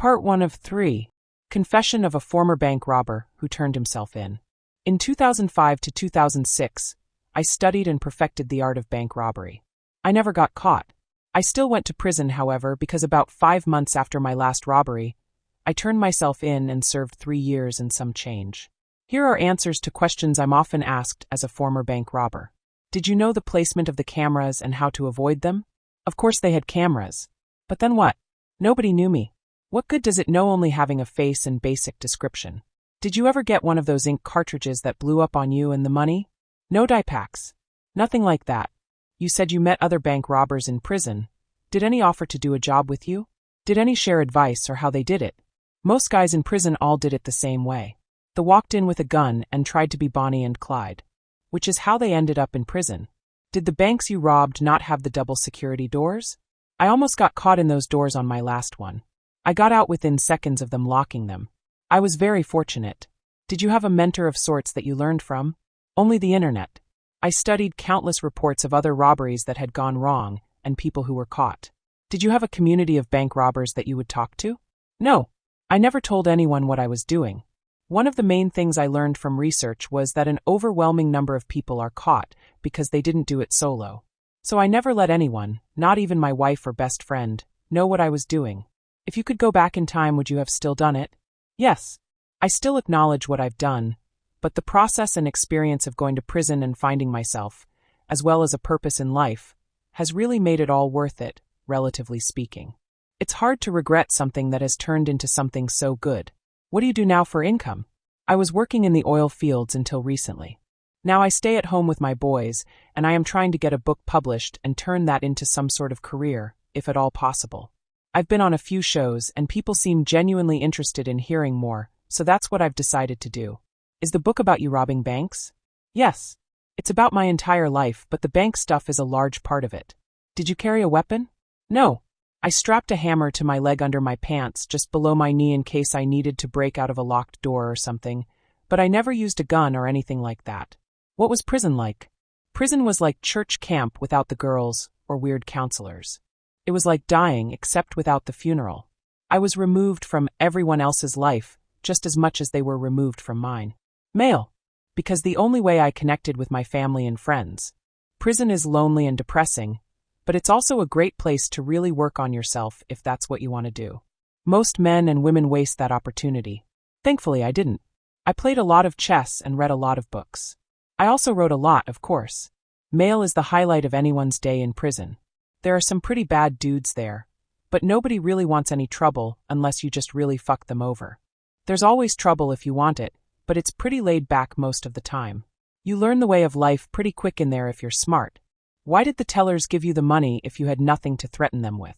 Part 1 of 3. Confession of a former bank robber who turned himself in. In 2005 to 2006, I studied and perfected the art of bank robbery. I never got caught. I still went to prison, however, because about 5 months after my last robbery, I turned myself in and served 3 years and some change. Here are answers to questions I'm often asked as a former bank robber. Did you know the placement of the cameras and how to avoid them? Of course they had cameras. But then what? Nobody knew me. What good does it know only having a face and basic description? Did you ever get one of those ink cartridges that blew up on you and the money? No die packs. Nothing like that. You said you met other bank robbers in prison. Did any offer to do a job with you? Did any share advice or how they did it? Most guys in prison all did it the same way. They walked in with a gun and tried to be Bonnie and Clyde, which is how they ended up in prison. Did the banks you robbed not have the double security doors? I almost got caught in those doors on my last one. I got out within seconds of them locking them. I was very fortunate. Did you have a mentor of sorts that you learned from? Only the internet. I studied countless reports of other robberies that had gone wrong and people who were caught. Did you have a community of bank robbers that you would talk to? No. I never told anyone what I was doing. One of the main things I learned from research was that an overwhelming number of people are caught because they didn't do it solo. So I never let anyone, not even my wife or best friend, know what I was doing. If you could go back in time, would you have still done it? Yes. I still acknowledge what I've done, but the process and experience of going to prison and finding myself, as well as a purpose in life, has really made it all worth it, relatively speaking. It's hard to regret something that has turned into something so good. What do you do now for income? I was working in the oil fields until recently. Now I stay at home with my boys, and I am trying to get a book published and turn that into some sort of career, if at all possible. I've been on a few shows, and people seem genuinely interested in hearing more, so that's what I've decided to do. Is the book about you robbing banks? Yes. It's about my entire life, but the bank stuff is a large part of it. Did you carry a weapon? No. I strapped a hammer to my leg under my pants just below my knee in case I needed to break out of a locked door or something, but I never used a gun or anything like that. What was prison like? Prison was like church camp without the girls or weird counselors. It was like dying except without the funeral. I was removed from everyone else's life just as much as they were removed from mine. Male. Because the only way I connected with my family and friends. Prison is lonely and depressing, but it's also a great place to really work on yourself if that's what you want to do. Most men and women waste that opportunity. Thankfully, I didn't. I played a lot of chess and read a lot of books. I also wrote a lot, of course. Mail is the highlight of anyone's day in prison. There are some pretty bad dudes there, but nobody really wants any trouble unless you just really fuck them over. There's always trouble if you want it, but it's pretty laid back most of the time. You learn the way of life pretty quick in there if you're smart. Why did the tellers give you the money if you had nothing to threaten them with?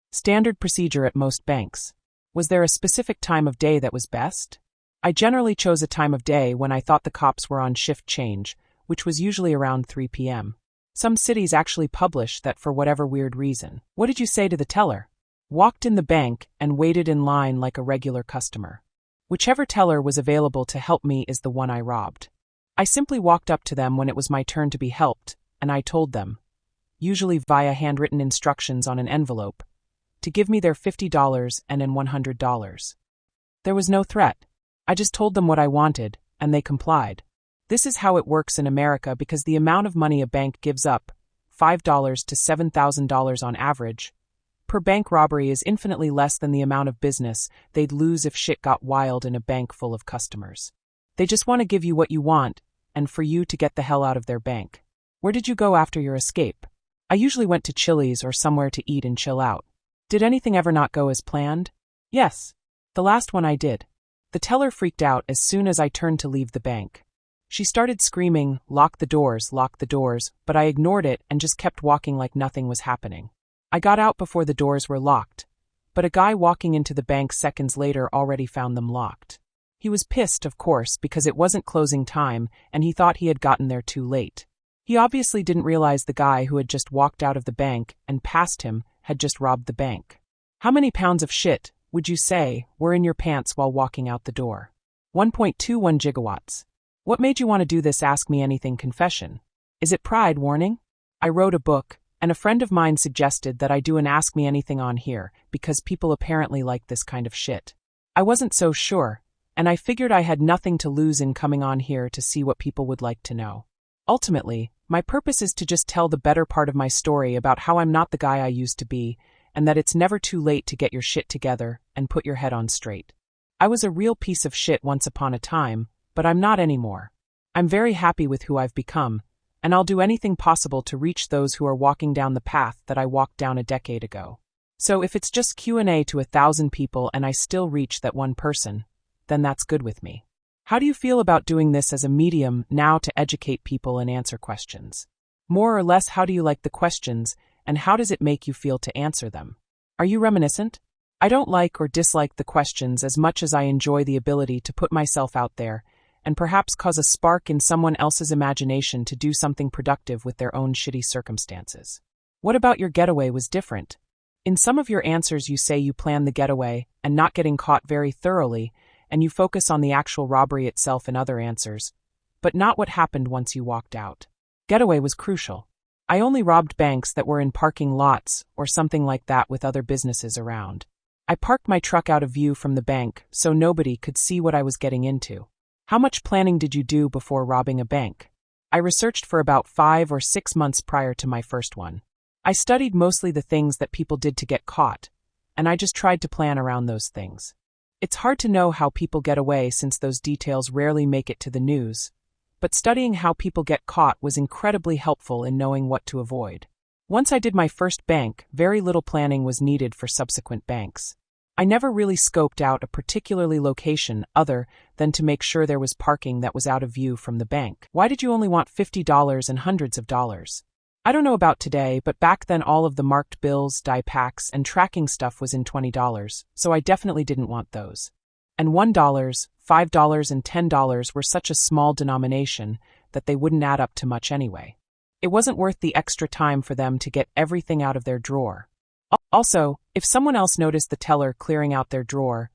Standard procedure at most banks. Was there a specific time of day that was best? I generally chose a time of day when I thought the cops were on shift change, which was usually around 3 p.m. Some cities actually publish that for whatever weird reason. What did you say to the teller? Walked in the bank and waited in line like a regular customer. Whichever teller was available to help me is the one I robbed. I simply walked up to them when it was my turn to be helped, and I told them, usually via handwritten instructions on an envelope, to give me their $50 and then $100. There was no threat. I just told them what I wanted, and they complied. This is how it works in America because the amount of money a bank gives up, $5 to $7,000 on average, per bank robbery is infinitely less than the amount of business they'd lose if shit got wild in a bank full of customers. They just want to give you what you want, and for you to get the hell out of their bank. Where did you go after your escape? I usually went to Chili's or somewhere to eat and chill out. Did anything ever not go as planned? Yes. The last one I did. The teller freaked out as soon as I turned to leave the bank. She started screaming, lock the doors, but I ignored it and just kept walking like nothing was happening. I got out before the doors were locked, but a guy walking into the bank seconds later already found them locked. He was pissed, of course, because it wasn't closing time and he thought he had gotten there too late. He obviously didn't realize the guy who had just walked out of the bank and passed him had just robbed the bank. How many pounds of shit, would you say, were in your pants while walking out the door? 1.21 gigawatts. What made you want to do this Ask Me Anything confession? Is it pride warning? I wrote a book, and and a friend of mine suggested that I do an Ask Me Anything on here because people apparently like this kind of shit. I wasn't so sure, and I figured I had nothing to lose in coming on here to see what people would like to know. Ultimately, my purpose is to just tell the better part of my story about how I'm not the guy I used to be, and that it's never too late to get your shit together and put your head on straight. I was a real piece of shit once upon a time, but I'm not anymore. I'm very happy with who I've become, and I'll do anything possible to reach those who are walking down the path that I walked down a decade ago. So if it's just Q&A to 1,000 people and I still reach that one person, then that's good with me. How do you feel about doing this as a medium now to educate people and answer questions? More or less, how do you like the questions, and how does it make you feel to answer them? Are you reminiscent? I don't like or dislike the questions as much as I enjoy the ability to put myself out there and perhaps cause a spark in someone else's imagination to do something productive with their own shitty circumstances. What about your getaway was different? In some of your answers you say you planned the getaway and not getting caught very thoroughly, and you focus on the actual robbery itself in other answers, but not what happened once you walked out. Getaway was crucial. I only robbed banks that were in parking lots or something like that with other businesses around. I parked my truck out of view from the bank so nobody could see what I was getting into. How much planning did you do before robbing a bank? I researched for about 5 or 6 months prior to my first one. I studied mostly the things that people did to get caught, and I just tried to plan around those things. It's hard to know how people get away since those details rarely make it to the news, but studying how people get caught was incredibly helpful in knowing what to avoid. Once I did my first bank, very little planning was needed for subsequent banks. I never really scoped out a particularly location other than to make sure there was parking that was out of view from the bank. Why did you only want $50 and hundreds of dollars? I don't know about today, but back then all of the marked bills, die packs, and tracking stuff was in $20, so I definitely didn't want those. And $1, $5, and $10 were such a small denomination that they wouldn't add up to much anyway. It wasn't worth the extra time for them to get everything out of their drawer. Also, if someone else noticed the teller clearing out their drawer,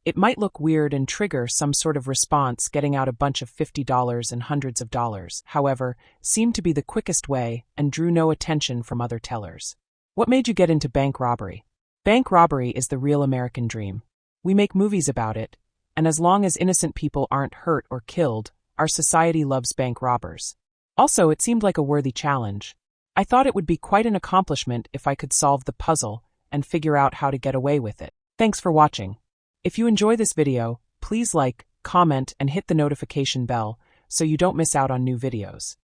it might look weird and trigger some sort of response. Getting out a bunch of $50 and hundreds of dollars, however, seemed to be the quickest way and drew no attention from other tellers. What made you get into bank robbery? Bank robbery is the real American dream. We make movies about it, and as long as innocent people aren't hurt or killed, our society loves bank robbers. Also, it seemed like a worthy challenge. I thought it would be quite an accomplishment if I could solve the puzzle and figure out how to get away with it. Thanks for watching. If you enjoy this video, please like, comment, and hit the notification bell so you don't miss out on new videos.